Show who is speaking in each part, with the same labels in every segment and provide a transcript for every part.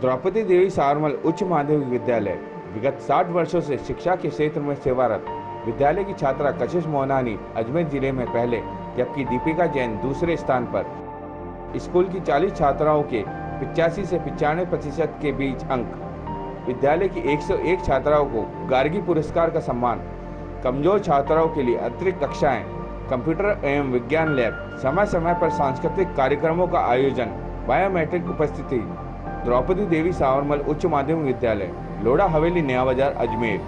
Speaker 1: द्रौपदी देवी सावरमल उच्च माध्यमिक विद्यालय विगत 60 वर्षों से शिक्षा के क्षेत्र में सेवारत। विद्यालय की छात्रा कशिश मोहनानी अजमेर जिले में पहले जबकि दीपिका जैन दूसरे स्थान पर। स्कूल की 40 छात्राओं के 85 से 95% के बीच अंक। विद्यालय की 101 छात्राओं को गार्गी पुरस्कार का सम्मान। कमजोर छात्राओं के लिए अतिरिक्त कक्षाएं, कंप्यूटर एवं विज्ञान लैब, समय समय पर सांस्कृतिक कार्यक्रमों का आयोजन, बायोमेट्रिक उपस्थिति। द्रौपदी देवी सावरमल उच्च माध्यमिक विद्यालय, लोढ़ा हवेली, नया बाजार, अजमेर।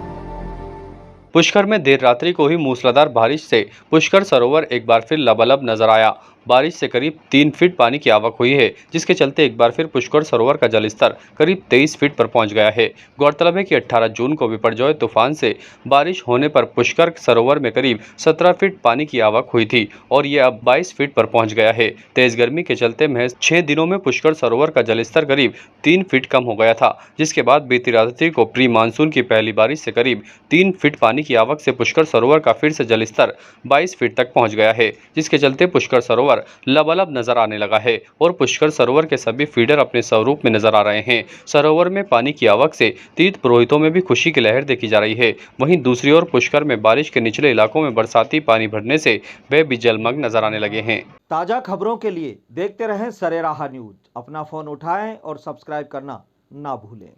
Speaker 2: पुष्कर में देर रात्रि को ही मूसलाधार बारिश से पुष्कर सरोवर एक बार फिर लबालब नजर आया। बारिश से करीब 3 फीट पानी की आवक हुई है, जिसके चलते एक बार फिर पुष्कर सरोवर का जलस्तर करीब 23 फीट पर पहुंच गया है। गौरतलब है कि 18 जून को बिपरजॉय तूफान से बारिश होने पर पुष्कर सरोवर में करीब 17 फीट पानी की आवक हुई थी और ये अब 22 फीट पर पहुंच गया है। तेज गर्मी के चलते महज 6 दिनों में पुष्कर सरोवर का जलस्तर करीब 3 फीट कम हो गया था, जिसके बाद बीती रात्रि को प्री मानसून की पहली बारिश से करीब 3 फीट पानी की आवक से पुष्कर सरोवर का फिर से जलस्तर 22 फीट तक पहुंच गया है, जिसके चलते पुष्कर सरोवर लबालब नजर आने लगा है और पुष्कर सरोवर के सभी फीडर अपने स्वरूप में नजर आ रहे हैं। सरोवर में पानी की आवक से तीर्थ पुरोहितों में भी खुशी की लहर देखी जा रही है। वहीं दूसरी ओर पुष्कर में बारिश के निचले इलाकों में बरसाती पानी भरने से वे भी जलमग्न नजर आने लगे हैं।
Speaker 3: ताज़ा खबरों के लिए देखते रहें सरेराह न्यूज। अपना फोन उठाएं और सब्सक्राइब करना ना भूलें।